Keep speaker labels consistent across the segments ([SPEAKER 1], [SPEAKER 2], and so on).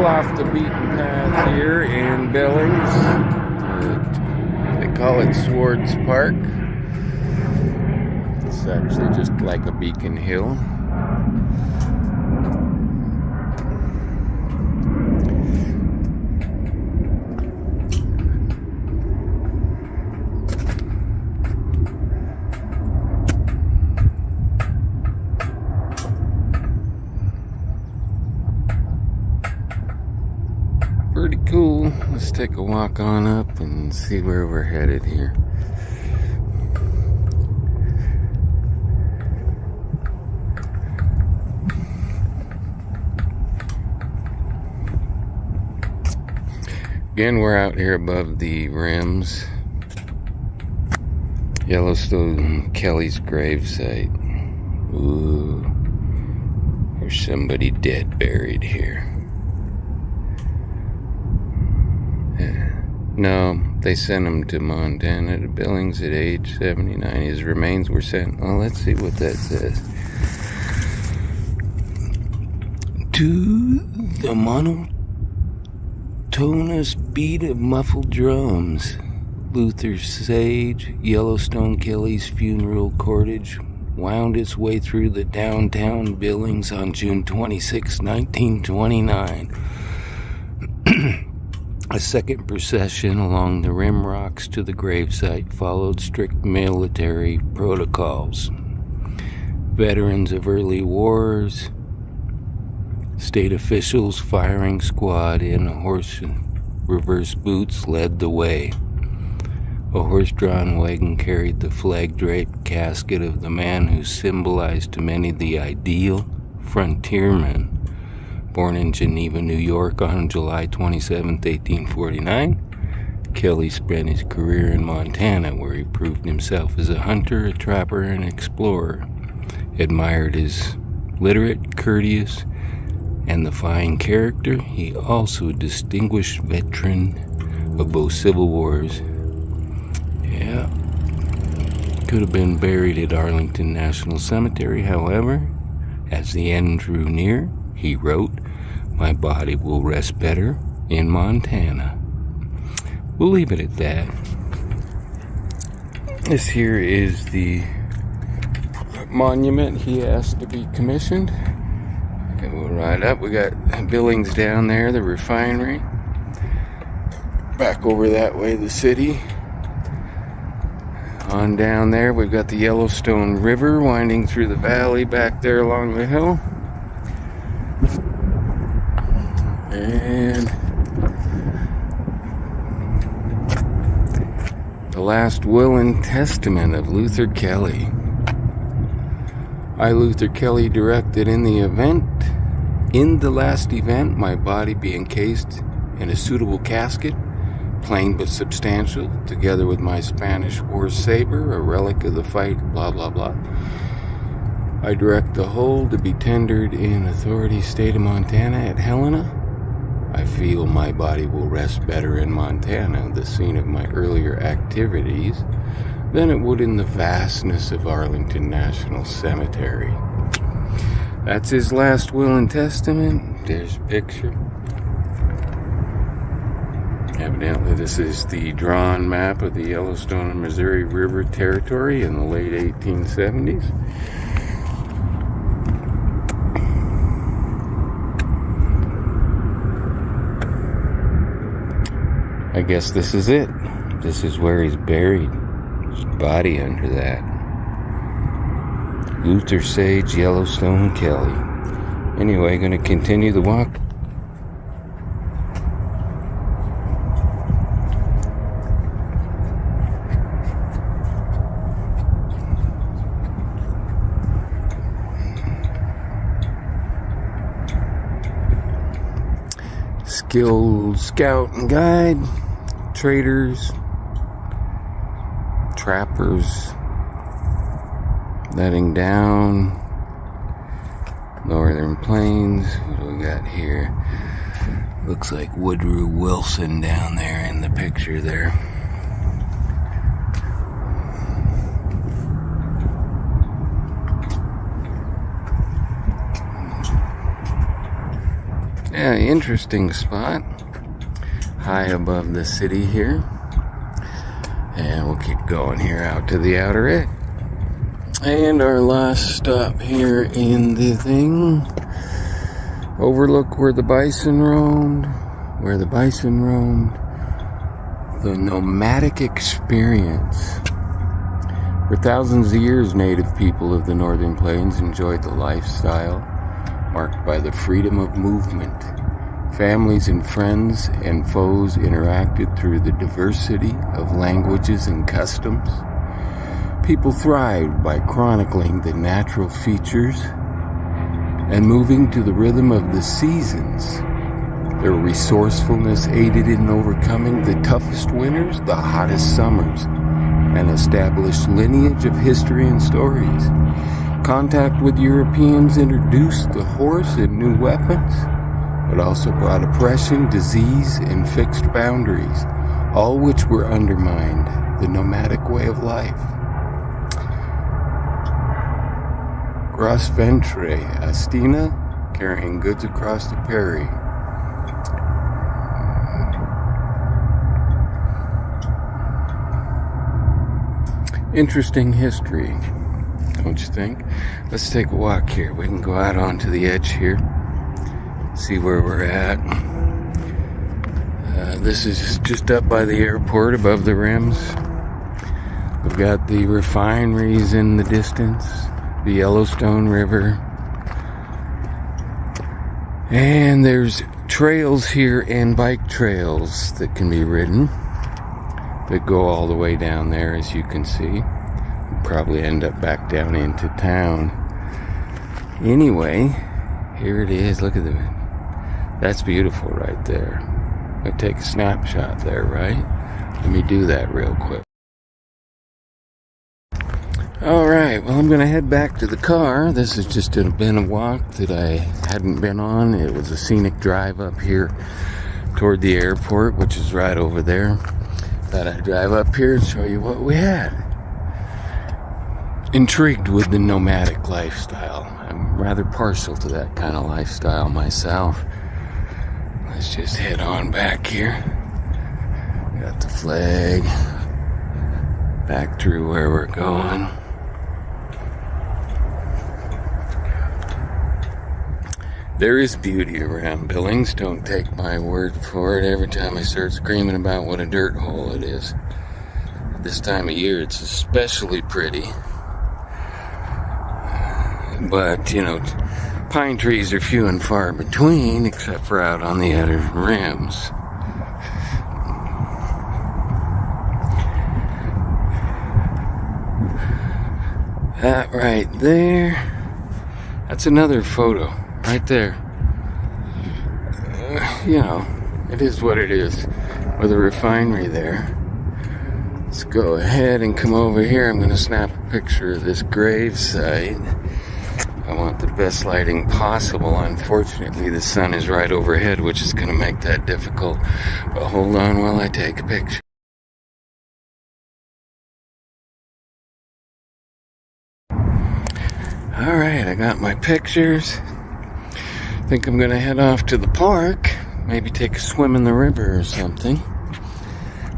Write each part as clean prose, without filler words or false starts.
[SPEAKER 1] off the beaten path here in Billings. They call it Swartz Park. It's actually just like a beacon hill. Pretty cool. Let's take a walk on up and see where we're headed here. Again, we're out here above the rims. Yellowstone Kelly's gravesite. Ooh, there's somebody dead buried here. No, they sent him to Montana, to Billings at age 79. His remains were sent. Oh, let's see what that says. To the monotonous beat of muffled drums, Luther Sage, Yellowstone Kelly's funeral cortege wound its way through the downtown Billings on June 26, 1929. A second procession along the rim rocks to the gravesite followed strict military protocols. Veterans of early wars, state officials, firing squad in a horse and reverse boots led the way. A horse-drawn wagon carried the flag-draped casket of the man who symbolized to many the ideal frontierman. Born in Geneva, New York on July 27, 1849, Kelly spent his career in Montana, where he proved himself as a hunter, a trapper, and explorer. Admired his literate, courteous, and the fine character, he also a distinguished veteran of both civil wars. Yeah, could have been buried at Arlington National Cemetery. However, as the end drew near, he wrote, "My body will rest better in Montana." We'll leave it at that. This here is the monument he asked to be commissioned. Okay, we'll ride up. We got Billings down there, the refinery. Back over that way, the city. On down there, we've got the Yellowstone River winding through the valley back there along the hill. And the last will and testament of Luther Kelly. I, Luther Kelly, directed in the last event, my body be encased in a suitable casket, plain but substantial, together with my Spanish war saber, a relic of the fight, blah, blah, blah. I direct the whole to be tendered in authority state of Montana at Helena. I feel my body will rest better in Montana, the scene of my earlier activities, than it would in the vastness of Arlington National Cemetery. That's his last will and testament. There's a picture. Evidently, this is the drawn map of the Yellowstone and Missouri River Territory in the late 1870s. I guess this is it. This is where he's buried. His body under that. Luther Sage, Yellowstone Kelly. Anyway, gonna continue the walk. Skilled scout and guide, traders, trappers, letting down, northern plains. What do we got here? Looks like Woodrow Wilson down there in the picture there. Yeah, interesting spot. High above the city here. And we'll keep going here out to the outer edge. And our last stop here in the thing. Overlook where the bison roamed. The nomadic experience. For thousands of years, native people of the northern plains enjoyed the lifestyle marked by the freedom of movement. Families and friends and foes interacted through the diversity of languages and customs. People thrived by chronicling the natural features and moving to the rhythm of the seasons. Their resourcefulness aided in overcoming the toughest winters, the hottest summers, and established lineage of history and stories. Contact with Europeans introduced the horse and new weapons, but also brought oppression, disease, and fixed boundaries, all which were undermined the nomadic way of life. Gros ventre, Astina, carrying goods across the prairie. Interesting history, don't you think? Let's take a walk here. We can go out onto the edge here, see where we're at. This is just up by the airport above the rims. We've got the refineries in the distance, the Yellowstone River, and there's trails here and bike trails that can be ridden that go all the way down there, as you can see. We'll probably end up back down into town. Anyway, here it is. Look at that's beautiful right there. I'll take a snapshot there, right? Let me do that real quick. Alright, well, I'm going to head back to the car. This has just been a walk that I hadn't been on. It was a scenic drive up here toward the airport, which is right over there. Thought I'd drive up here and show you what we had. Intrigued with the nomadic lifestyle. I'm rather partial to that kind of lifestyle myself. Let's just head on back here. Got the flag. Back through where we're going. There is beauty around Billings. Don't take my word for it. Every time I start screaming about what a dirt hole it is. This time of year, it's especially pretty. But, you know, pine trees are few and far between, except for out on the outer rims. That right there, that's another photo. Right there. You know, it is what it is with a refinery there. Let's go ahead and come over here. I'm going to snap a picture of this grave site. I want the best lighting possible. Unfortunately, the sun is right overhead, which is going to make that difficult. But hold on while I take a picture. Alright, I got my pictures. I think I'm going to head off to the park, maybe take a swim in the river or something.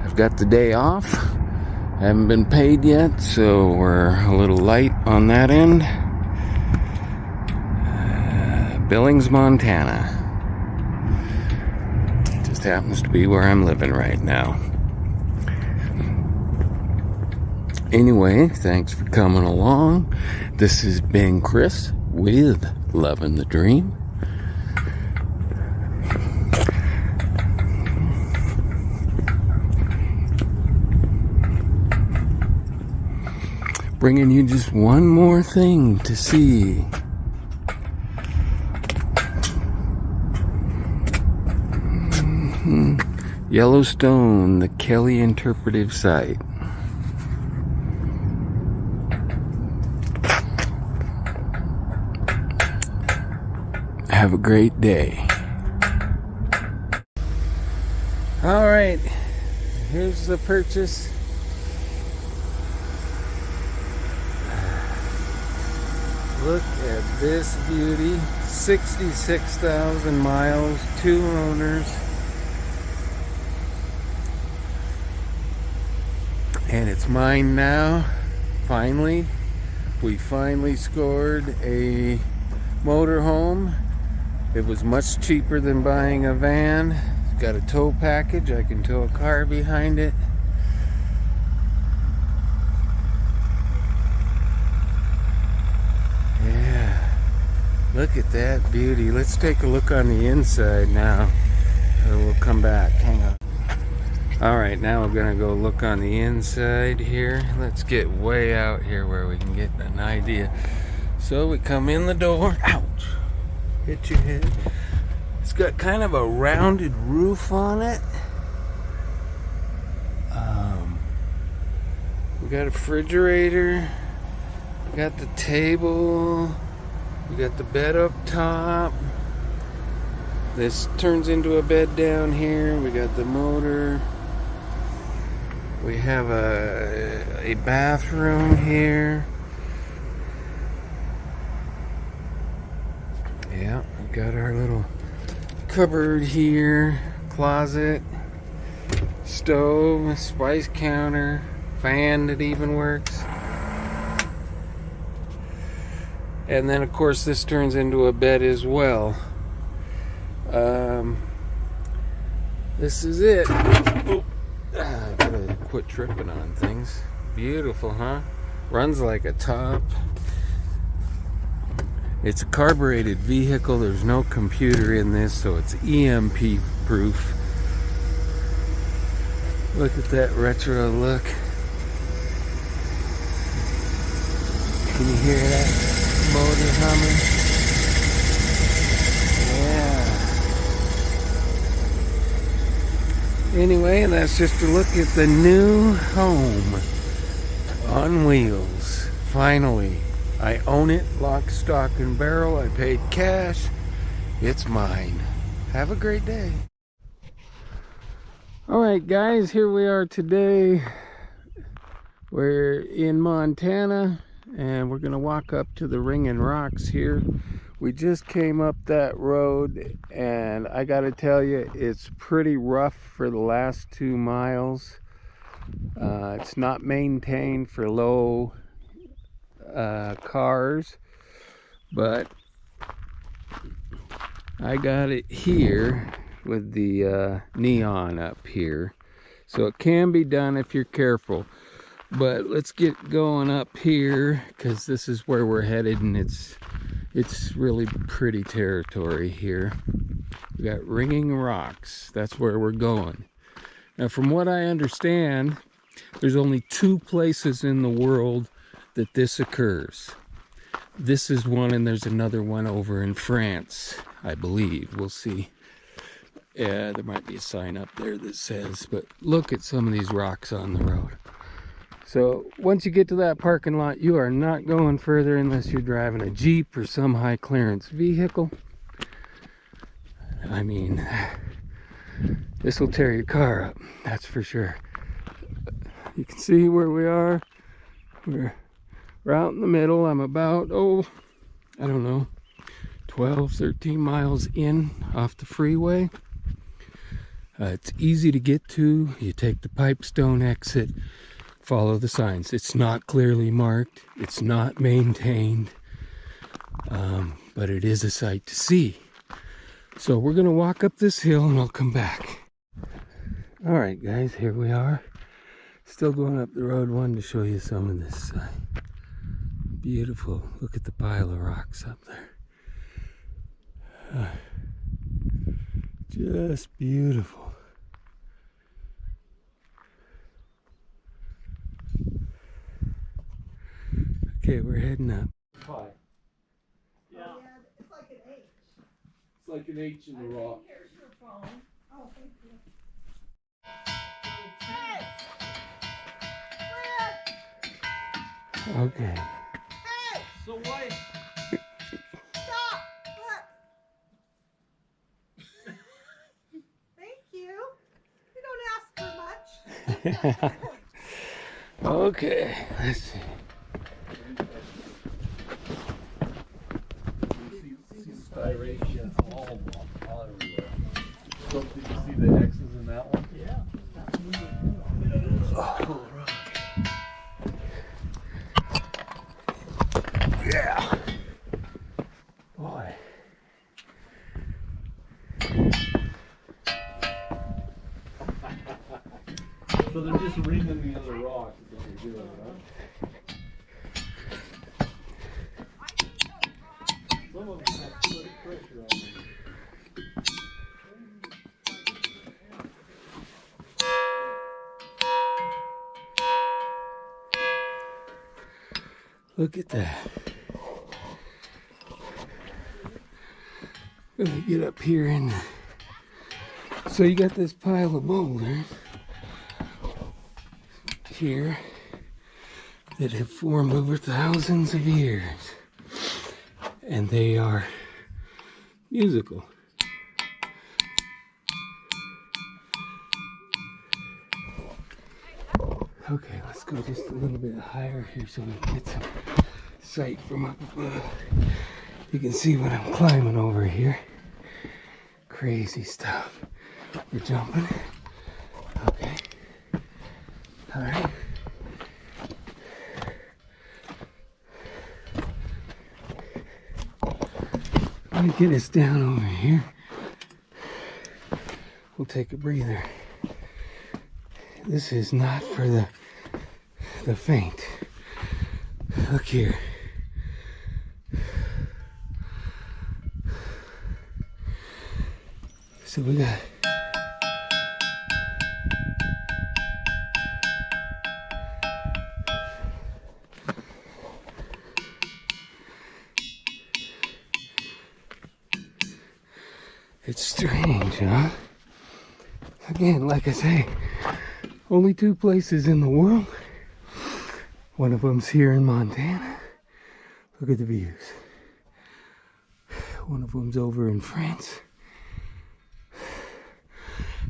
[SPEAKER 1] I've got the day off. I haven't been paid yet, so we're a little light on that end. Billings, Montana. Just happens to be where I'm living right now. Anyway, thanks for coming along. This has been Chris with Lovin' the Dream. Bringing you just one more thing to see. Yellowstone, the Kelly Interpretive Site. Have a great day. All right, here's the purchase. Look at this beauty. 66,000 miles, 2 owners. And it's mine now. Finally. We finally scored a motorhome. It was much cheaper than buying a van. It's got a tow package. I can tow a car behind it. Yeah. Look at that beauty. Let's take a look on the inside now. We'll come back. Hang on. Alright, now we're gonna go look on the inside here. Let's get way out here where we can get an idea. So we come in the door. Ouch! Hit your head. It's got kind of a rounded roof on it. We got a refrigerator. We got the table. We got the bed up top. This turns into a bed down here. We got the motor. We have a bathroom here. Yeah, we got our little cupboard here, closet, stove, spice counter, fan that even works. And then of course this turns into a bed as well. This is it. Oh. I gotta quit tripping on things. Beautiful, huh? Runs like a top. It's a carbureted vehicle. There's no computer in this, so it's EMP proof. Look at that retro look. Can you hear that motor humming? Yeah. Anyway, that's just a look at the new home on wheels. Finally, I own it, lock, stock, and barrel. I paid cash. It's mine. Have a great day. Alright guys, here we are today. We're in Montana and we're gonna walk up to the Ringing Rocks here. We just came up that road and I gotta tell you, it's pretty rough for the last 2 miles. It's not maintained for low cars, but I got it here with the neon up here, so it can be done if you're careful. But let's get going up here because this is where we're headed, and it's really pretty territory here. We got Ringing Rocks. That's where we're going. Now, from what I understand, there's only 2 places in the world that this occurs. This is one, and there's another one over in France, I believe. We'll see. Yeah, there might be a sign up there that says, but look at some of these rocks on the road. So once you get to that parking lot, you are not going further unless you're driving a Jeep or some high clearance vehicle. I mean, this will tear your car up, that's for sure. You can see where we are. We're out in the middle. I'm about, I don't know, 12, 13 miles in off the freeway. It's easy to get to. You take the Pipestone exit, follow the signs. It's not clearly marked. It's not maintained, but it is a sight to see. So we're going to walk up this hill and I'll come back. All right, guys, here we are. Still going up the road. Wanted to show you some of this side. Beautiful. Look at the pile of rocks up there. Just beautiful. Okay, we're heading up. Hi.
[SPEAKER 2] Yeah. It's like an H.
[SPEAKER 1] It's like an H in the rock.
[SPEAKER 2] Here's your phone. Oh, thank you. Hey!
[SPEAKER 1] Okay.
[SPEAKER 2] Hey!
[SPEAKER 3] So why?
[SPEAKER 2] Stop! Look! Thank you. You don't ask for much.
[SPEAKER 1] Okay, let's see.
[SPEAKER 3] So they're just ringing the other rock is what they're doing, right? Some of them have too much pressure on them.
[SPEAKER 1] Look at that. Gonna get up here and so you got this pile of boulders here that have formed over thousands of years, and they are musical. Okay, let's go just a little bit higher here so we can get some sight from up above. You can see what I'm climbing over here. Crazy stuff. We're jumping. Okay. All right. Let me get us down over here. We'll take a breather. This is not for the faint. Look here. So we got it's strange, huh? Again, like I say, only 2 places in the world. One of them's here in Montana. Look at the views. One of them's over in France.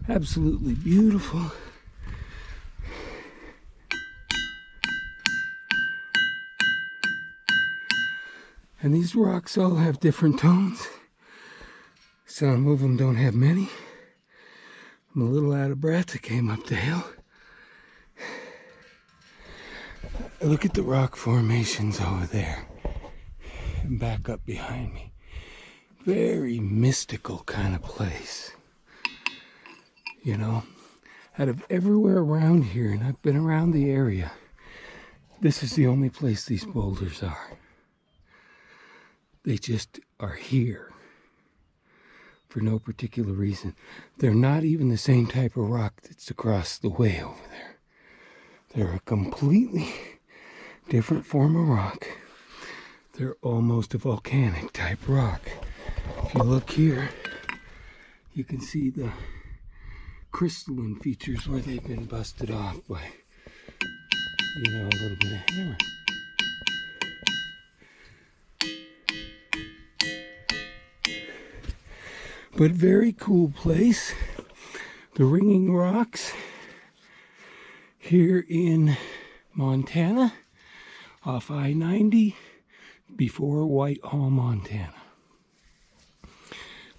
[SPEAKER 1] Absolutely beautiful. And these rocks all have different tones. Some of them don't have many. I'm a little out of breath. I came up the hill. Look at the rock formations over there and back up behind me. Very mystical kind of place. You know, out of everywhere around here, and I've been around the area, this is the only place these boulders are. They just are here for no particular reason. They're not even the same type of rock that's across the way over there. They're a completely different form of rock. They're almost a volcanic type rock. If you look here, you can see the crystalline features where they've been busted off by, you know, a little bit of hammer. But very cool place. The Ringing Rocks here in Montana, off I-90, before Whitehall, Montana.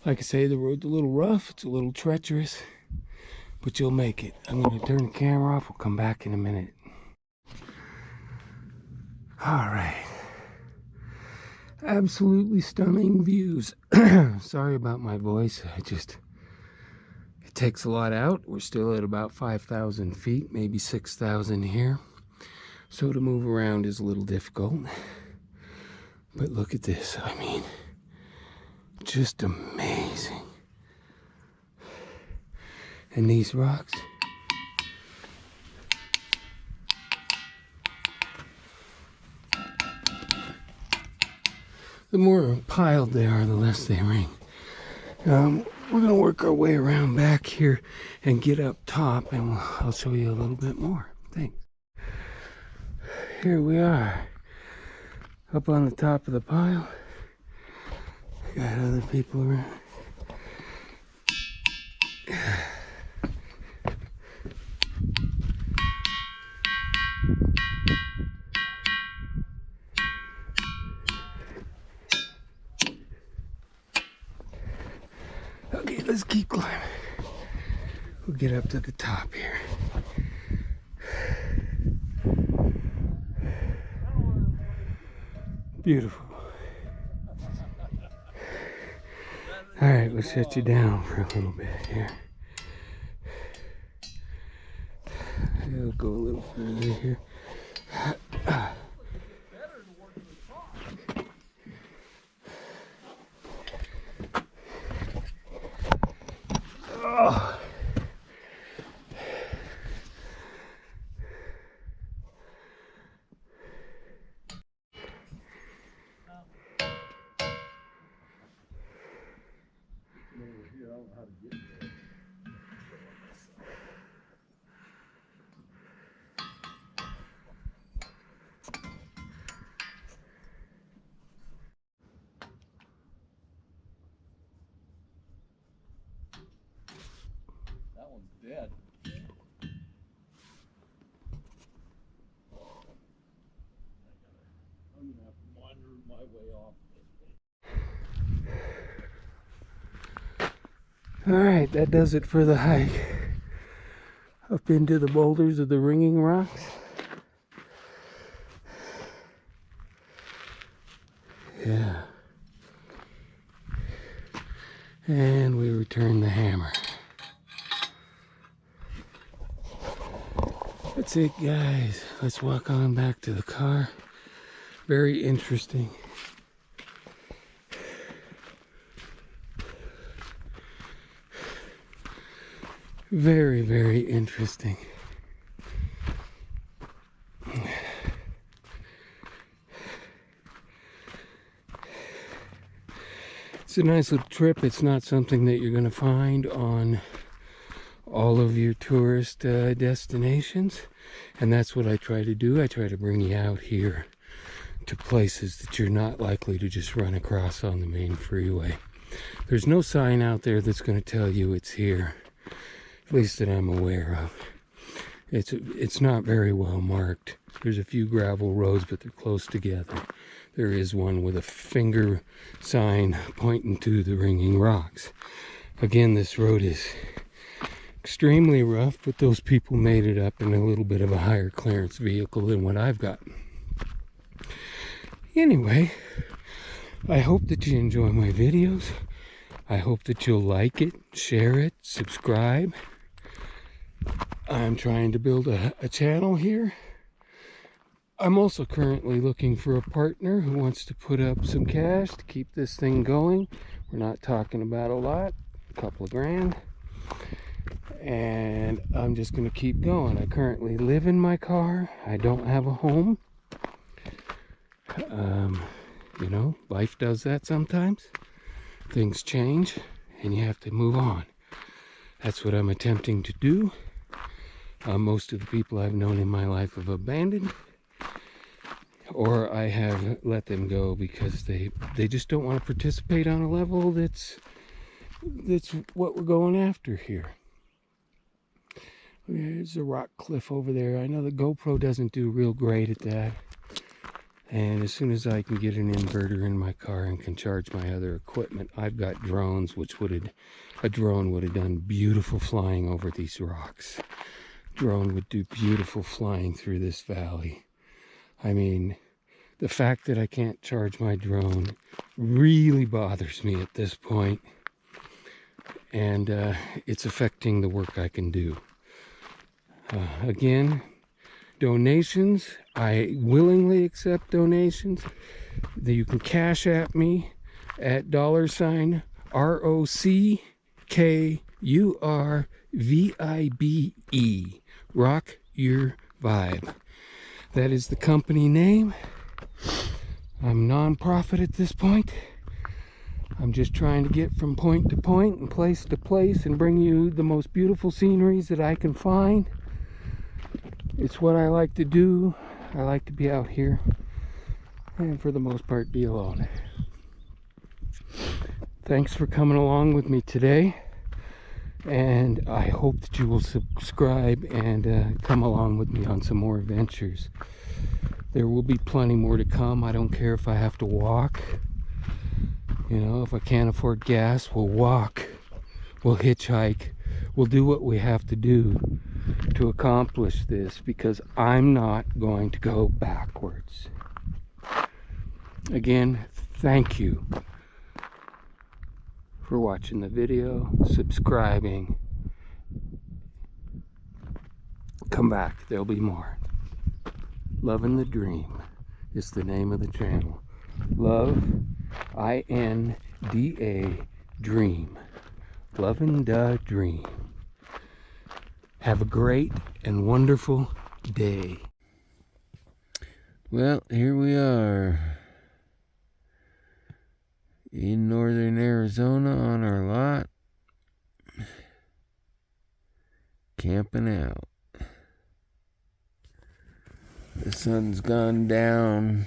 [SPEAKER 1] Like I say, the road's a little rough, it's a little treacherous, but you'll make it. I'm going to turn the camera off. We'll come back in a minute. All right. Absolutely stunning views. Sorry about my voice. It takes a lot out. We're still at about 5,000 feet, maybe 6,000 here. So to move around is a little difficult. But look at this. I mean, just amazing. And these rocks, the more piled they are, the less they ring. We're going to work our way around back here and get up top, and I'll show you a little bit more. Thanks. Here we are, up on the top of the pile. Got other people around. Okay, let's keep climbing. We'll get up to the top here. Beautiful. All right, we'll shut you down for a little bit here. I'll go a little further here. Oh.
[SPEAKER 3] That one's dead. I'm gonna have to wander my way off.
[SPEAKER 1] Alright, that does it for the hike up into the boulders of the Ringing Rocks. Yeah. And we return the hammer. That's it, guys. Let's walk on back to the car. Very interesting. Very, very interesting. It's a nice little trip. It's not something that you're going to find on all of your tourist destinations. And that's what I try to do. I try to bring you out here to places that you're not likely to just run across on the main freeway. There's no sign out there that's going to tell you it's here. At least that I'm aware of. It's not very well marked. There's a few gravel roads, but they're close together. There is one with a finger sign pointing to the Ringing Rocks. Again, this road is extremely rough, but those people made it up in a little bit of a higher clearance vehicle than what I've got. Anyway, I hope that you enjoy my videos. I hope that you'll like it, share it, subscribe. I'm trying to build a channel here. I'm also currently looking for a partner who wants to put up some cash to keep this thing going. We're not talking about a lot, a couple of grand. And I'm just going to keep going. I currently live in my car. I don't have a home. You know, life does that sometimes. Things change and you have to move on. That's what I'm attempting to do. Most of the people I've known in my life have abandoned, or I have let them go because they just don't want to participate on a level that's what we're going after here. There's a rock cliff over there. I know the GoPro doesn't do real great at that. And as soon as I can get an inverter in my car and can charge my other equipment, I've got drones, a drone would have done beautiful flying over these rocks. Drone would do beautiful flying through this valley. I mean, the fact that I can't charge my drone really bothers me at this point. And it's affecting the work I can do. Again, donations, I willingly accept donations. You can cash at me at $ROCKURVIBE. Rock Your Vibe. That is the company name. I'm non-profit at this point. I'm just trying to get from point to point and place to place and bring you the most beautiful sceneries that I can find. It's what I like to do. I like to be out here and for the most part be alone. Thanks for coming along with me today, and I hope that you will subscribe and come along with me on some more adventures. There will be plenty more to come. I don't care if I have to walk. You know, if I can't afford gas, we'll walk, we'll hitchhike, we'll do what we have to do to accomplish this, because I'm not going to go backwards. Again, thank you for watching the video, subscribing, come back. There'll be more. Loving the Dream is the name of the channel. Love, I-N-D-A, Dream. Loving the Dream. Have a great and wonderful day. Well, here we are in northern Arizona on our lot, camping out. The sun's gone down.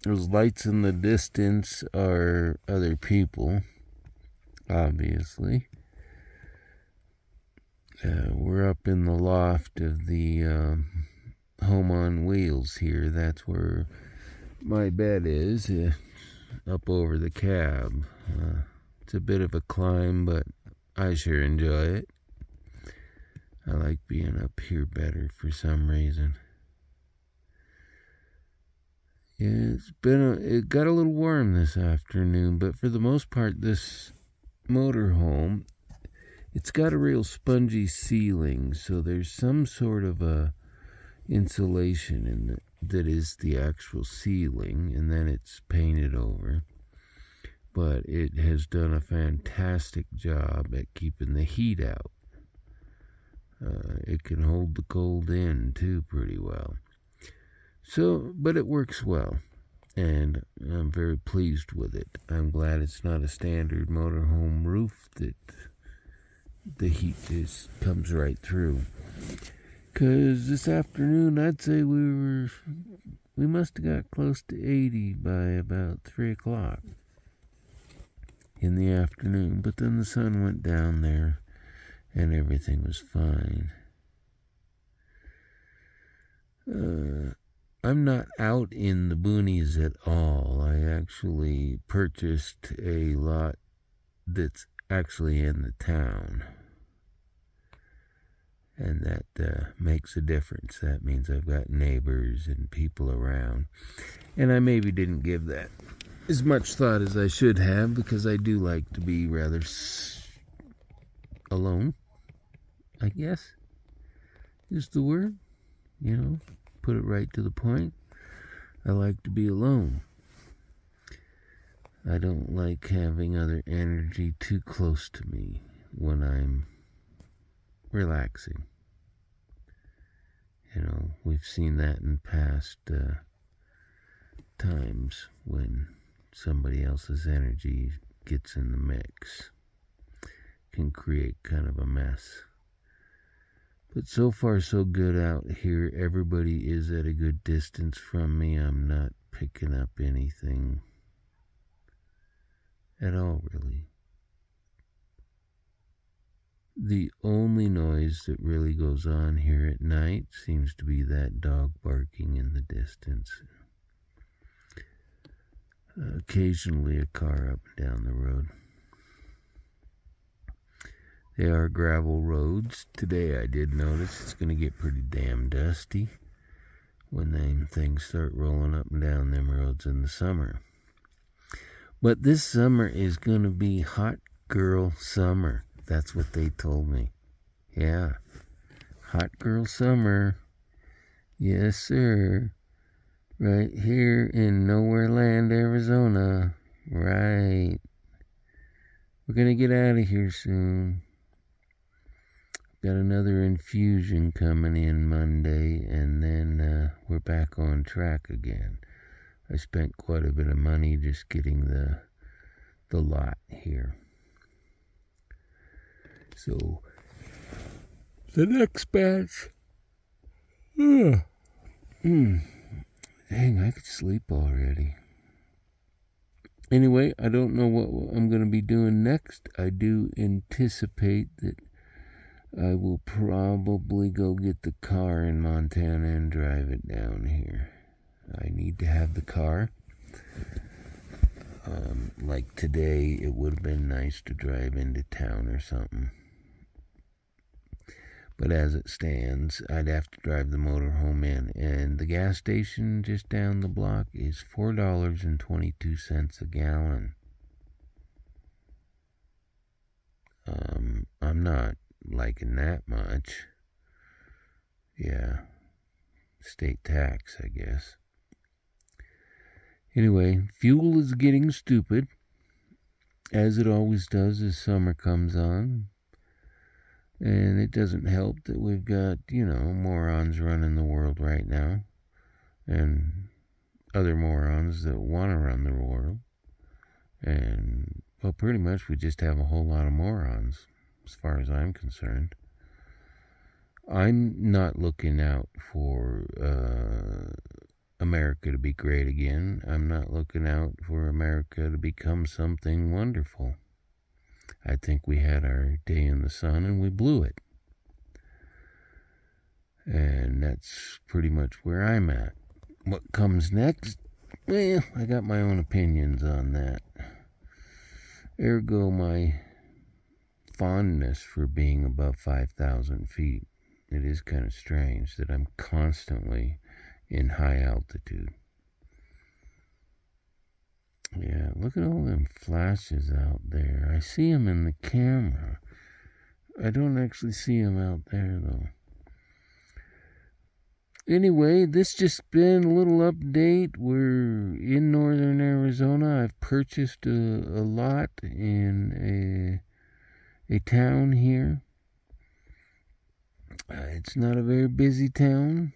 [SPEAKER 1] Those lights in the distance are other people, obviously. We're up in the loft of the home on wheels here. That's where my bed is, up over the cab. It's a bit of a climb, but I sure enjoy it. I like being up here better for some reason. Yeah, it got a little warm this afternoon, but for the most part, this motorhome, it's got a real spongy ceiling, so there's some sort of a insulation in it that is the actual ceiling, and then it's painted over. But it has done a fantastic job at keeping the heat out. It can hold the cold in too pretty well. So, but it works well, and I'm very pleased with it. I'm glad it's not a standard motorhome roof that the heat just comes right through. Because this afternoon, I'd say we must have got close to 80 by about 3 o'clock in the afternoon. But then the sun went down there, and everything was fine. I'm not out in the boonies at all. I actually purchased a lot that's actually in the town. And that makes a difference. That means I've got neighbors and people around. And I maybe didn't give that as much thought as I should have, because I do like to be rather alone, I guess, is the word. You know, put it right to the point. I like to be alone. I don't like having other energy too close to me when I'm relaxing. You know, we've seen that in past times when somebody else's energy gets in the mix. Can create kind of a mess. But so far so good out here. Everybody is at a good distance from me. I'm not picking up anything at all, really. The only noise that really goes on here at night seems to be that dog barking in the distance. Occasionally a car up and down the road. They are gravel roads. Today I did notice it's going to get pretty damn dusty when them things start rolling up and down them roads in the summer. But this summer is going to be hot girl summer. That's what they told me. Yeah. Hot girl summer. Yes, sir. Right here in Nowhere Land, Arizona. Right. We're going to get out of here soon. Got another infusion coming in Monday, and then we're back on track again. I spent quite a bit of money just getting the lot here. So, the next batch. Dang, I could sleep already. Anyway, I don't know what I'm going to be doing next. I do anticipate that I will probably go get the car in Montana and drive it down here. I need to have the car. Like today, it would have been nice to drive into town or something. But as it stands, I'd have to drive the motorhome in. And the gas station just down the block is $4.22 a gallon. I'm not liking that much. Yeah, state tax, I guess. Anyway, fuel is getting stupid, as it always does as summer comes on. And it doesn't help that we've got, morons running the world right now. And other morons that want to run the world. And, well, pretty much we just have a whole lot of morons, as far as I'm concerned. I'm not looking out for America to be great again. I'm not looking out for America to become something wonderful. I think we had our day in the sun and we blew it. And that's pretty much where I'm at. What comes next? Well, I got my own opinions on that. Ergo, my fondness for being above 5,000 feet. It is kind of strange that I'm constantly in high altitude. Yeah, look at all them flashes out there. I see them in the camera. I don't actually see them out there, though. Anyway, this just been a little update. We're in northern Arizona. I've purchased a lot in a town here. It's not a very busy town.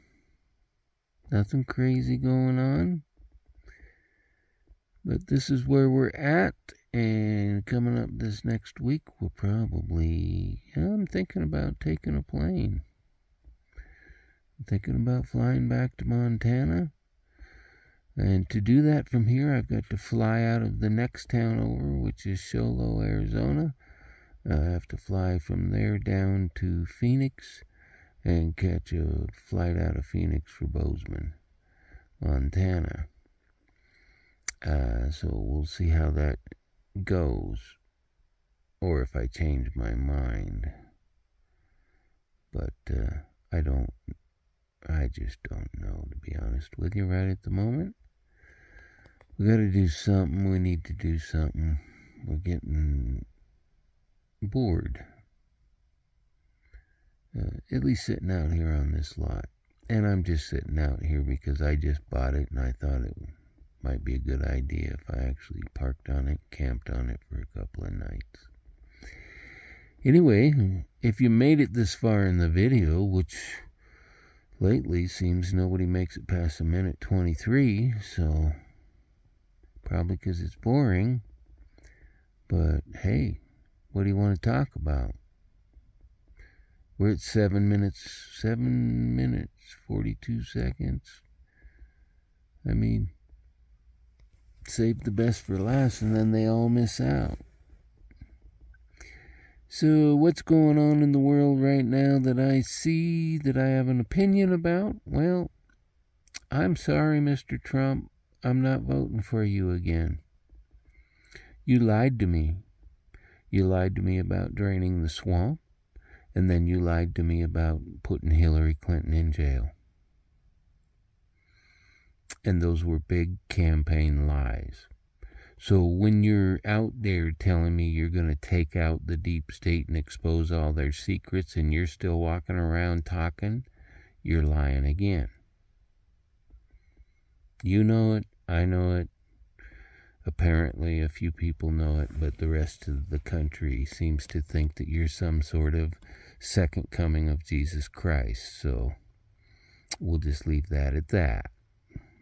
[SPEAKER 1] Nothing crazy going on. But this is where we're at. And coming up this next week, we'll probably... I'm thinking about taking a plane. I'm thinking about flying back to Montana. And to do that from here, I've got to fly out of the next town over, which is Show Low, Arizona. I have to fly from there down to Phoenix and catch a flight out of Phoenix for Bozeman, Montana. So we'll see how that goes, or if I change my mind. But I just don't know, to be honest with you, right at the moment. We gotta do something. We need to do something. We're getting bored. At least sitting out here on this lot. And I'm just sitting out here because I just bought it and I thought it might be a good idea if I actually parked on it, camped on it for a couple of nights. Anyway, if you made it this far in the video, which lately seems nobody makes it past a minute 23, so probably because it's boring. But hey, what do you want to talk about? We're at 7 minutes 42 seconds. I mean, save the best for last and then they all miss out. So what's going on in the world right now that I see, that I have an opinion about? Well, I'm sorry, Mr. Trump. I'm not voting for you again. You lied to me. You lied to me about draining the swamp. And then you lied to me about putting Hillary Clinton in jail. And those were big campaign lies. So when you're out there telling me you're going to take out the deep state and expose all their secrets and you're still walking around talking, you're lying again. You know it. I know it. Apparently a few people know it, but the rest of the country seems to think that you're some sort of second coming of Jesus Christ. So we'll just leave that at that.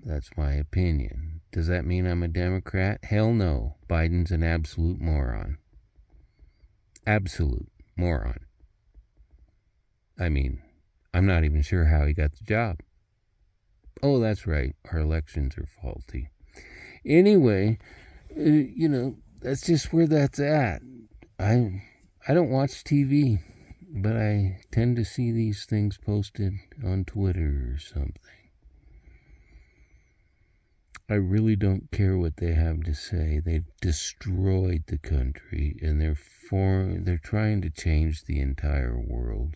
[SPEAKER 1] That's my opinion. Does that mean I'm a Democrat? Hell no. Biden's an absolute moron. Absolute moron. I mean, I'm not even sure how he got the job. Oh, that's right. Our elections are faulty. Anyway, that's just where that's at. I don't watch TV, but I tend to see these things posted on Twitter or something. I really don't care what they have to say. They've destroyed the country, and they're trying to change the entire world.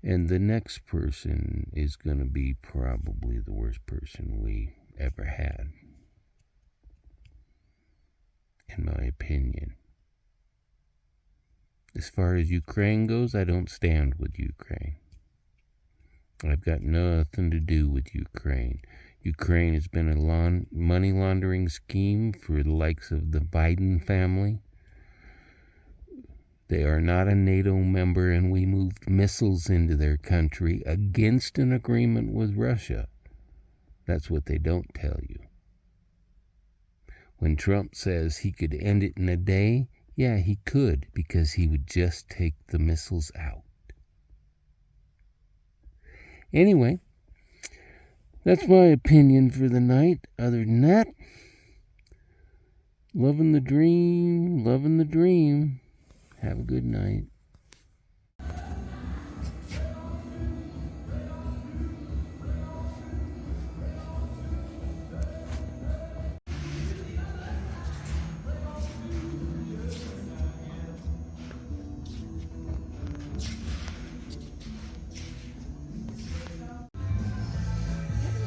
[SPEAKER 1] And the next person is going to be probably the worst person we ever had, in my opinion. As far as Ukraine goes, I don't stand with Ukraine. I've got nothing to do with Ukraine. Ukraine has been a money laundering scheme for the likes of the Biden family. They are not a NATO member, and we moved missiles into their country against an agreement with Russia. That's what they don't tell you. When Trump says he could end it in a day, yeah, he could, because he would just take the missiles out. Anyway, that's my opinion for the night. Other than that, loving the dream, loving the dream. Have a good night.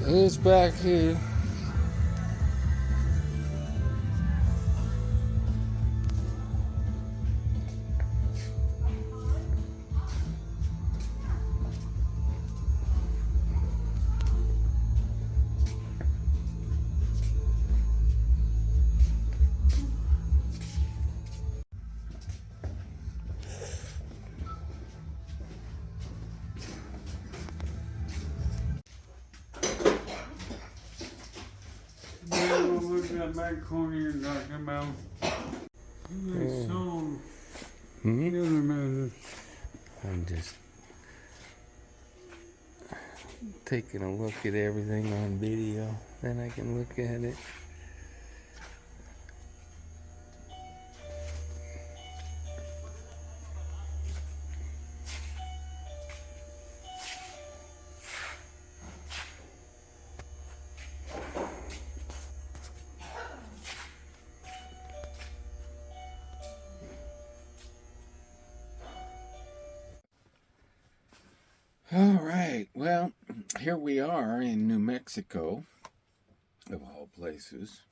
[SPEAKER 1] It's back here.
[SPEAKER 3] Look at that back corner you're talking about. That song. Doesn't matter.
[SPEAKER 1] I'm just taking a look at everything on video. Then I can look at it. All right, well, here we are in New Mexico, of all places.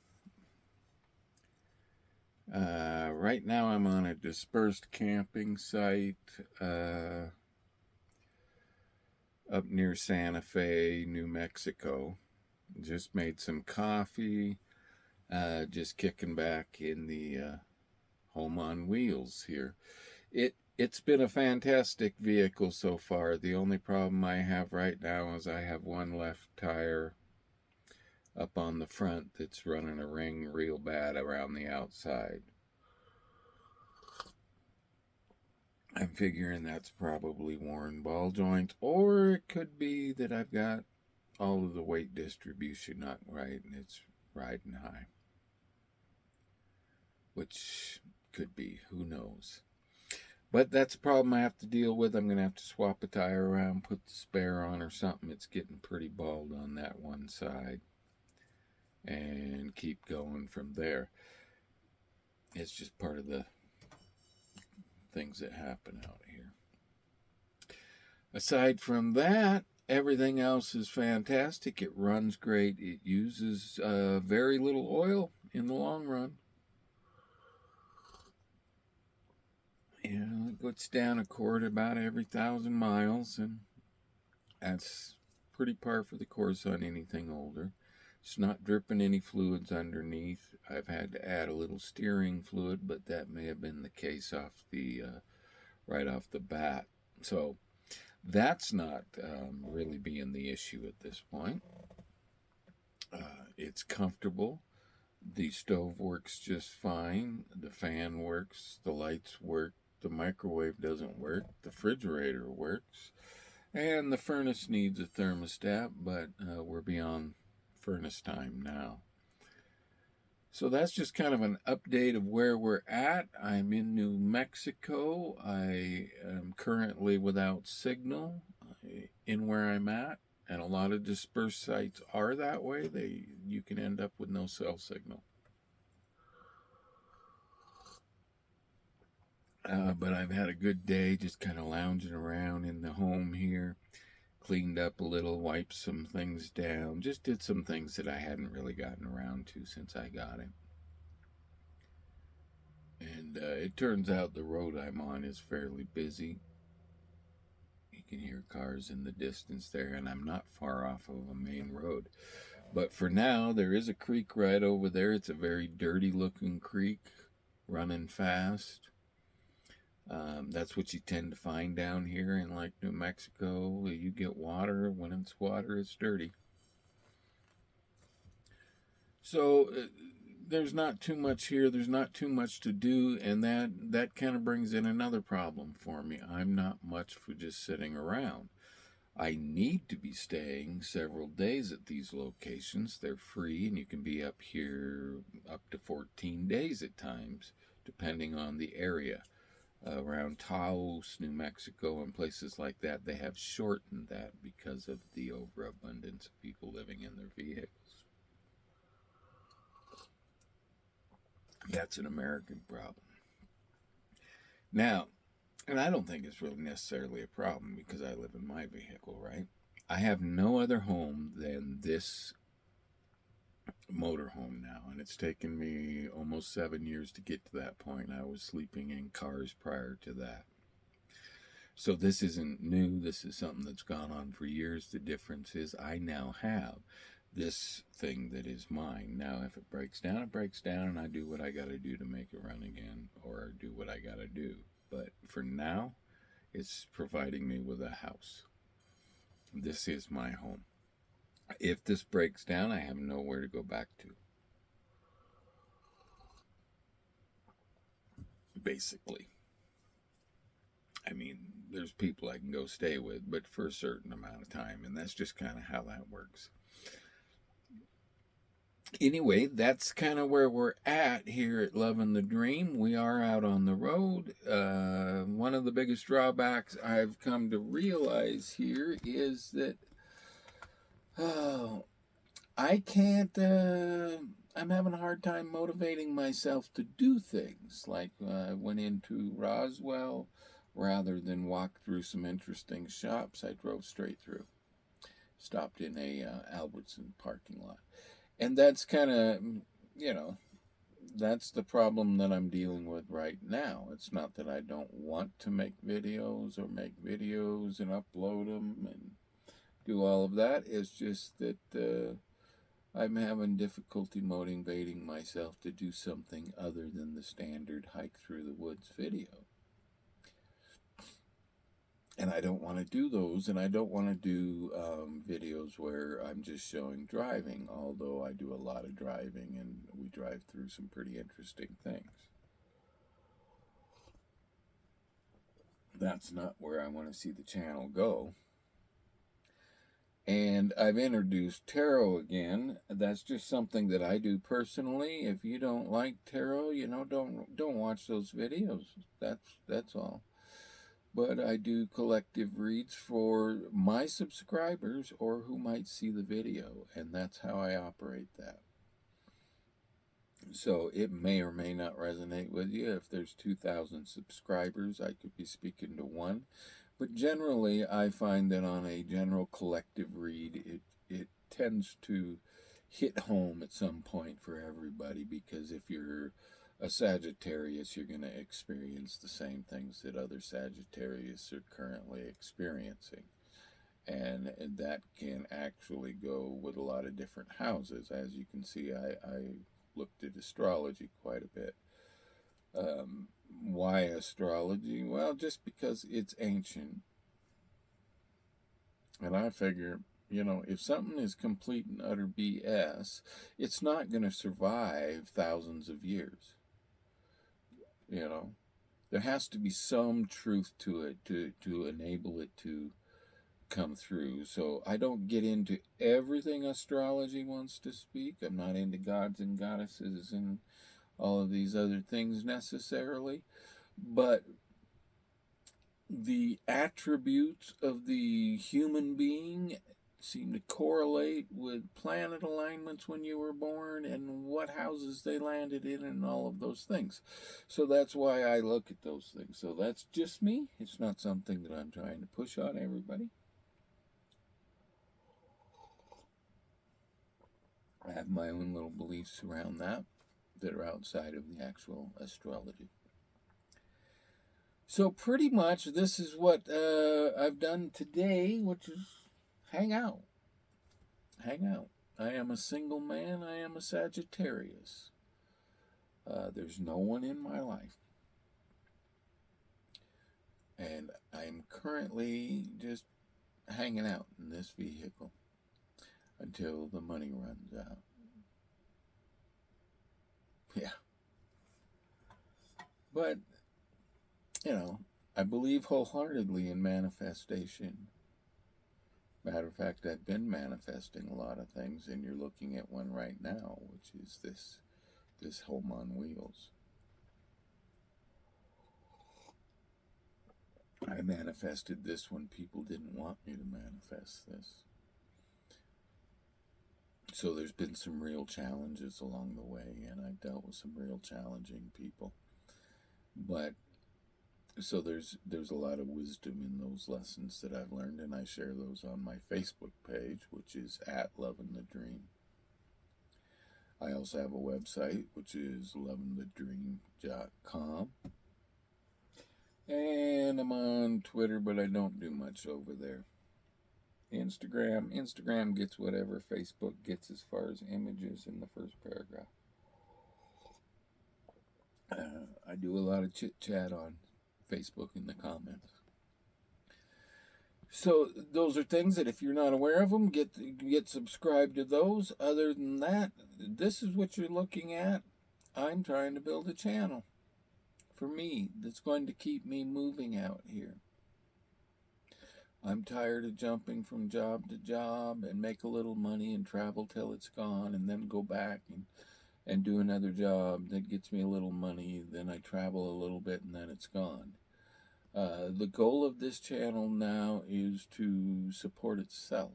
[SPEAKER 1] Right now I'm on a dispersed camping site up near Santa Fe, New Mexico. Just made some coffee, just kicking back in the home on wheels here. It's been a fantastic vehicle so far. The only problem I have right now is I have one left tire up on the front that's running a ring real bad around the outside. I'm figuring that's probably worn ball joints, or it could be that I've got all of the weight distribution not right and it's riding high. Which could be, who knows. But that's a problem I have to deal with. I'm going to have to swap a tire around, put the spare on or something. It's getting pretty bald on that one side. And keep going from there. It's just part of the things that happen out here. Aside from that, everything else is fantastic. It runs great. It uses very little oil in the long run. You know, it goes down a quart about every 1,000 miles, and that's pretty par for the course on anything older. It's not dripping any fluids underneath. I've had to add a little steering fluid, but that may have been the case right off the bat. So that's not really being the issue at this point. It's comfortable. The stove works just fine. The fan works. The lights work. The microwave doesn't work. The refrigerator works. And the furnace needs a thermostat, but we're beyond furnace time now. So that's just kind of an update of where we're at. I'm in New Mexico. I am currently without signal in where I'm at. And a lot of dispersed sites are that way. You can end up with no cell signal. But I've had a good day just kind of lounging around in the home here. Cleaned up a little, wiped some things down. Just did some things that I hadn't really gotten around to since I got it. And it turns out the road I'm on is fairly busy. You can hear cars in the distance there, and I'm not far off of a main road. But for now, there is a creek right over there. It's a very dirty looking creek, running fast. That's what you tend to find down here in like New Mexico. You get water. When it's water, it's dirty. So there's not too much here. There's not too much to do, and that kind of brings in another problem for me. I'm not much for just sitting around. I need to be staying several days at these locations. They're free, and you can be up here up to 14 days at times, depending on the area. Around Taos, New Mexico, and places like that, they have shortened that because of the overabundance of people living in their vehicles. That's an American problem. Now, and I don't think it's really necessarily a problem because I live in my vehicle, right? I have no other home than this motorhome now, and it's taken me almost 7 years to get to that point. I was sleeping in cars prior to that. So this isn't new. This is something that's gone on for years. The difference is I now have this thing that is mine. Now, if it breaks down, it breaks down, and I do what I got to do to make it run again, or do what I got to do. But for now, it's providing me with a house. This is my home. If this breaks down, I have nowhere to go back to. Basically. I mean, there's people I can go stay with, but for a certain amount of time, and that's just kind of how that works. Anyway, that's kind of where we're at here at Loving the Dream. We are out on the road. One of the biggest drawbacks I've come to realize here is that I can't, I'm having a hard time motivating myself to do things. Like I went into Roswell, rather than walk through some interesting shops, I drove straight through. Stopped in a Albertson parking lot. And that's kind of, that's the problem that I'm dealing with right now. It's not that I don't want to make videos and upload them and do all of that. It's just that I'm having difficulty motivating myself to do something other than the standard hike through the woods video. And I don't want to do those, and I don't want to do videos where I'm just showing driving, although I do a lot of driving, and we drive through some pretty interesting things. That's not where I want to see the channel go. And I've introduced tarot again. That's just something that I do personally. If you don't like tarot, don't watch those videos. That's all. But I do collective reads for my subscribers or who might see the video, and that's how I operate that. So it may or may not resonate with you. If there's 2,000 subscribers, I could be speaking to one. But generally, I find that on a general collective read, it tends to hit home at some point for everybody, because if you're a Sagittarius, you're going to experience the same things that other Sagittarius are currently experiencing. And that can actually go with a lot of different houses. As you can see, I looked at astrology quite a bit. Why astrology? Well, just because it's ancient. And I figure, if something is complete and utter BS, it's not going to survive thousands of years. There has to be some truth to it to enable it to come through. So I don't get into everything astrology wants to speak. I'm not into gods and goddesses and all of these other things necessarily. But the attributes of the human being seem to correlate with planet alignments when you were born and what houses they landed in and all of those things. So that's why I look at those things. So that's just me. It's not something that I'm trying to push on everybody. I have my own little beliefs around that are outside of the actual astrology.
[SPEAKER 4] So pretty much this is what I've done today, which is hang out. Hang out. I am a single man. I am a Sagittarius. There's no one in my life. And I'm currently just hanging out in this vehicle until the money runs out. Yeah. But, I believe wholeheartedly in manifestation. Matter of fact, I've been manifesting a lot of things, and you're looking at one right now, which is this home on wheels. I manifested this when people didn't want me to manifest this. So there's been some real challenges along the way, and I've dealt with some real challenging people. But so there's a lot of wisdom in those lessons that I've learned, and I share those on my Facebook page, which is @lovingthedream. I also have a website, which is lovingthedream.com. And I'm on Twitter, but I don't do much over there. Instagram gets whatever Facebook gets as far as images in the first paragraph. I do a lot of chit-chat on Facebook in the comments. So those are things that if you're not aware of them, get subscribed to those. Other than that, this is what you're looking at. I'm trying to build a channel for me that's going to keep me moving out here. I'm tired of jumping from job to job and make a little money and travel till it's gone and then go back and do another job that gets me a little money. Then I travel a little bit and then it's gone. The goal of this channel now is to support itself.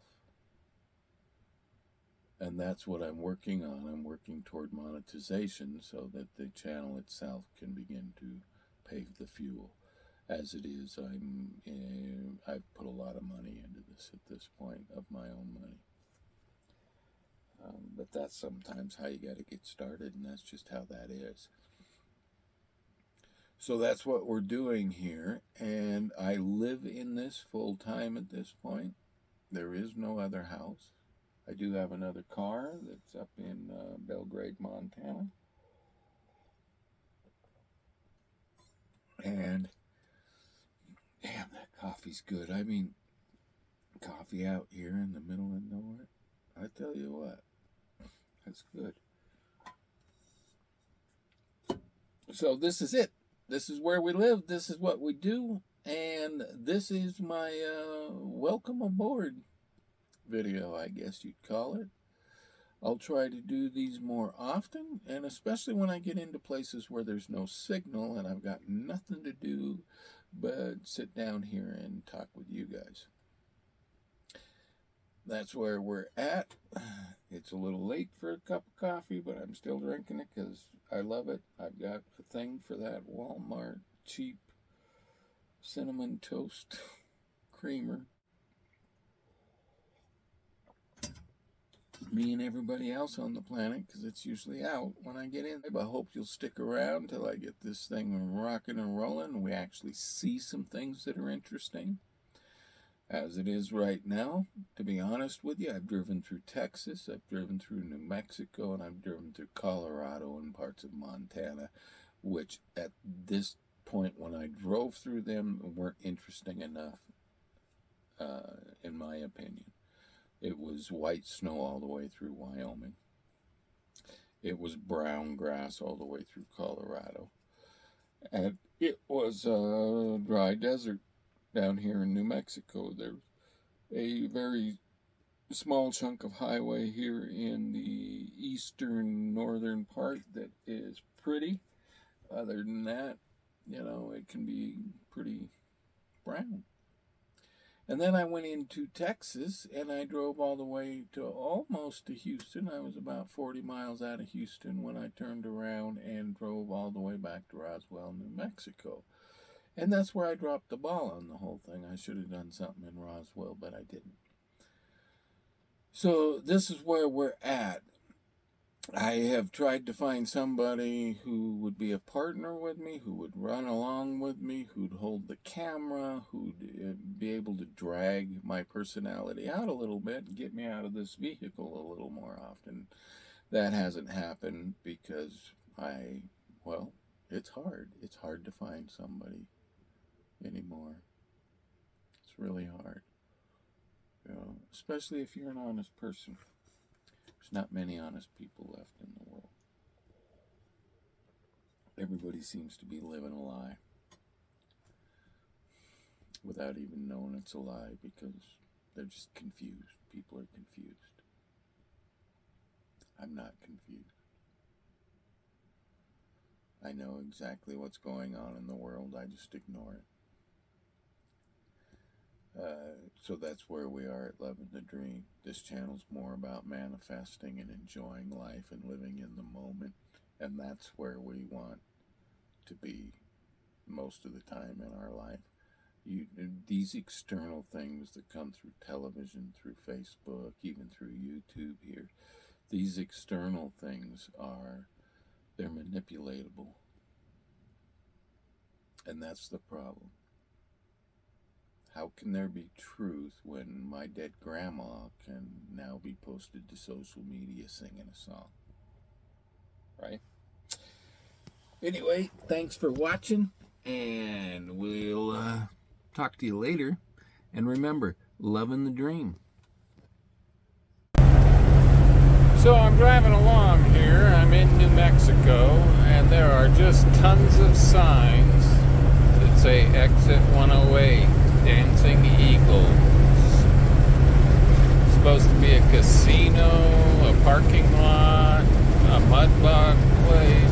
[SPEAKER 4] And that's what I'm working on. I'm working toward monetization so that the channel itself can begin to pave the fuel. As it is, I've put a lot of money into this at this point, of my own money. But that's sometimes how you got to get started, and that's just how that is. So that's what we're doing here, and I live in this full time at this point. There is no other house. I do have another car that's up in Belgrade, Montana. And damn, that coffee's good. I mean, coffee out here in the middle of nowhere. I tell you what, that's good. So this is it. This is where we live. This is what we do. And this is my welcome aboard video, I guess you'd call it. I'll try to do these more often, and especially when I get into places where there's no signal and I've got nothing to do but sit down here and talk with you guys. That's where we're at. It's a little late for a cup of coffee, but I'm still drinking it because I love it. I've got a thing for that Walmart cheap cinnamon toast creamer. Me and everybody else on the planet, because it's usually out when I get in. I hope you'll stick around till I get this thing rocking and rolling and we actually see some things that are interesting. As it is right now, to be honest with you, I've driven through Texas, I've driven through New Mexico, and I've driven through Colorado and parts of Montana, which at this point when I drove through them weren't interesting enough, in my opinion. It was white snow all the way through Wyoming. It was brown grass all the way through Colorado. And it was a dry desert down here in New Mexico. There's a very small chunk of highway here in the eastern northern part that is pretty. Other than that, it can be pretty brown. And then I went into Texas, and I drove all the way to almost to Houston. I was about 40 miles out of Houston when I turned around and drove all the way back to Roswell, New Mexico. And that's where I dropped the ball on the whole thing. I should have done something in Roswell, but I didn't. So this is where we're at. I have tried to find somebody who would be a partner with me, who would run along with me, who'd hold the camera, who'd be able to drag my personality out a little bit and get me out of this vehicle a little more often. That hasn't happened because well, it's hard. It's hard to find somebody anymore. It's really hard. You know, especially if you're an honest person. There's not many honest people left in the world. Everybody seems to be living a lie without even knowing it's a lie because they're just confused. People are confused. I'm not confused. I know exactly what's going on in the world. I just ignore it. So that's where we are at Loving the Dream. This channel's more about manifesting and enjoying life and living in the moment. And that's where we want to be most of the time in our life. These external things that come through television, through Facebook, even through YouTube here, these external things they're manipulatable. And that's the problem. How can there be truth when my dead grandma can now be posted to social media singing a song? Right? Anyway, thanks for watching, and we'll talk to you later. And remember, loving the dream. So I'm driving along here. I'm in New Mexico, and there are just tons of signs that say exit 108, Dancing Eagles. It's supposed to be a casino, a parking lot, a mudbug place.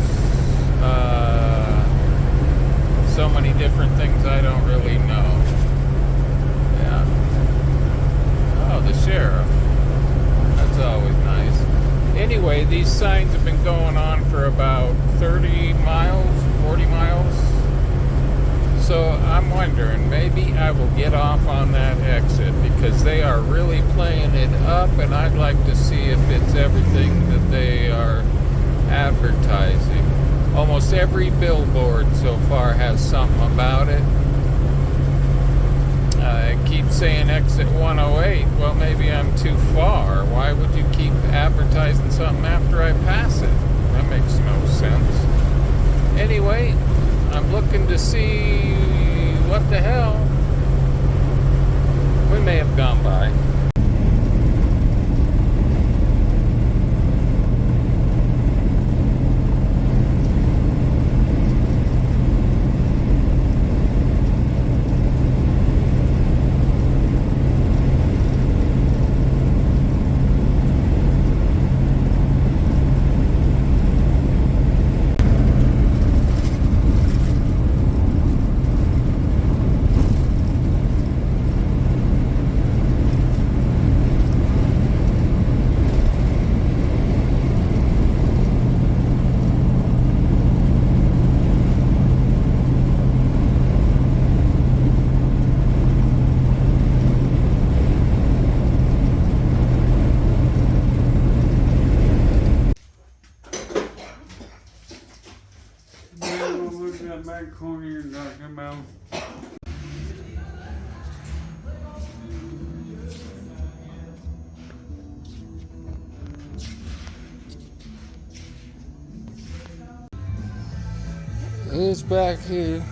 [SPEAKER 4] So many different things I don't really know. Yeah. Oh, the sheriff. That's always nice. Anyway, these signs have been going on for about 30 miles, 40 miles. So I'm wondering, maybe I will get off on that exit because they are really playing it up, and I'd like to see if it's everything that they are advertising. Almost every billboard so far has something about it. It keeps saying exit 108. Well, maybe I'm too far. Why would you keep advertising something after I pass it? That makes no sense. Anyway, I'm looking to see what the hell. We may have gone by.
[SPEAKER 3] Back corner you're talking about.
[SPEAKER 1] It's back here.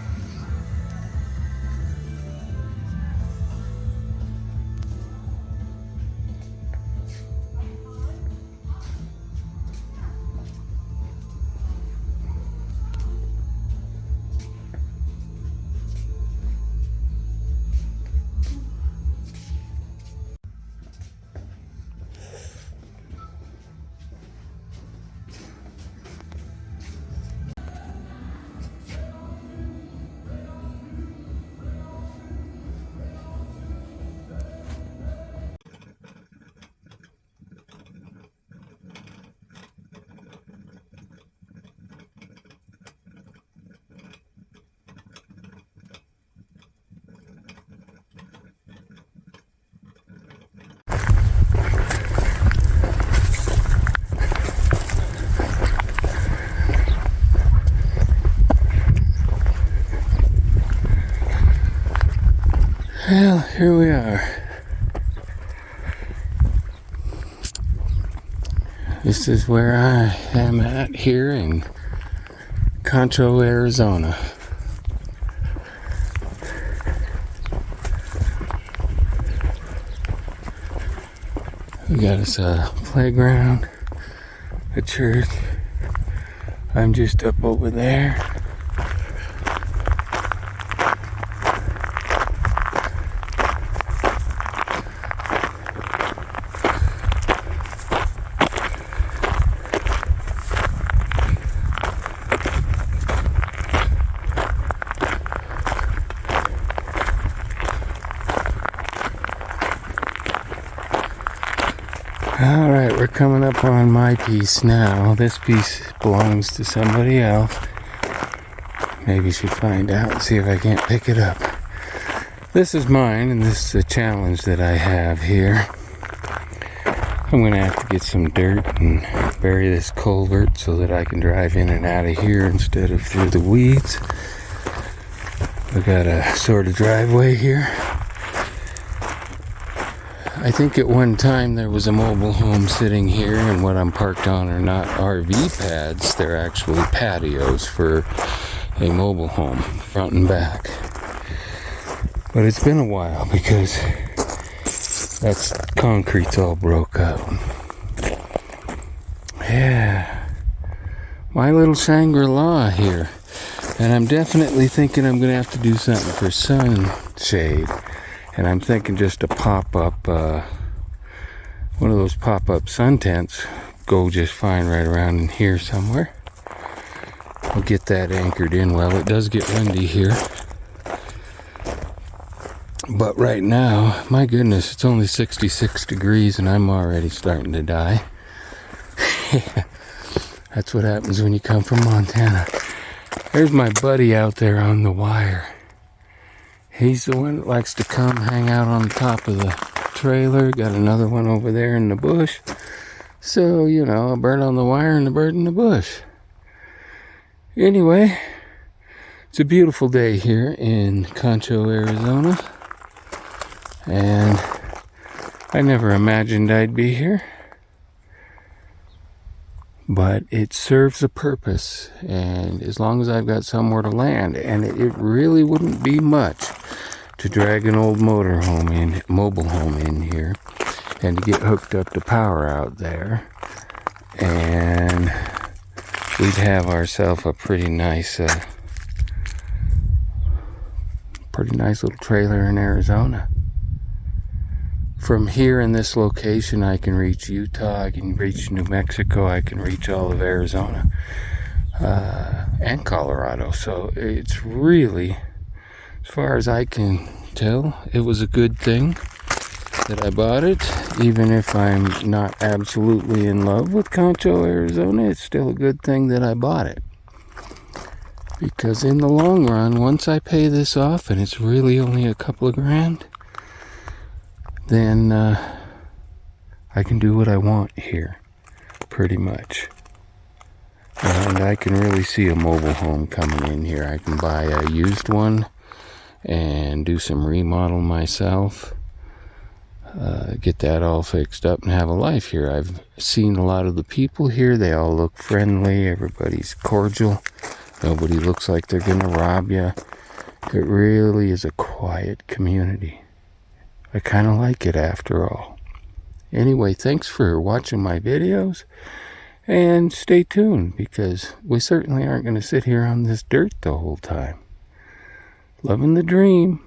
[SPEAKER 1] Well, here we are. This is where I am at here in Concho, Arizona. We got us a playground, a church. I'm just up over there. Alright, we're coming up on my piece now. This piece belongs to somebody else. Maybe should find out and see if I can't pick it up. This is mine, and this is a challenge that I have here. I'm going to have to get some dirt and bury this culvert so that I can drive in and out of here instead of through the weeds. We got a sort of driveway here. I think at one time there was a mobile home sitting here, and what I'm parked on are not RV pads, they're actually patios for a mobile home, front and back. But it's been a while because that's concrete's all broke up. Yeah, my little Shangri-La here. And I'm definitely thinking I'm going to have to do something for sunshade. And I'm thinking just a pop-up, one of those pop-up sun tents go just fine right around in here somewhere. I'll get that anchored in well. It does get windy here. But right now, my goodness, it's only 66 degrees and I'm already starting to die. That's what happens when you come from Montana. There's my buddy out there on the wire. He's the one that likes to come hang out on top of the trailer. Got another one over there in the bush. So, you know, a bird on the wire and a bird in the bush. Anyway, it's a beautiful day here in Concho, Arizona. And I never imagined I'd be here. But it serves a purpose, and as long as I've got somewhere to land, and it really wouldn't be much to drag an old mobile home in here, and to get hooked up to power out there, and we'd have ourselves a pretty nice little trailer in Arizona. From here in this location, I can reach Utah, I can reach New Mexico, I can reach all of Arizona and Colorado. So it's really, as far as I can tell, it was a good thing that I bought it. Even if I'm not absolutely in love with Concho, Arizona, it's still a good thing that I bought it. Because in the long run, once I pay this off, and it's really only a couple of grand, then I can do what I want here, pretty much. And I can really see a mobile home coming in here. I can buy a used one and do some remodel myself, get that all fixed up and have a life here. I've seen a lot of the people here. They all look friendly. Everybody's cordial. Nobody looks like they're gonna rob you. It really is a quiet community. I kind of like it after all. Anyway, thanks for watching my videos, and stay tuned because we certainly aren't going to sit here on this dirt the whole time. Loving the dream.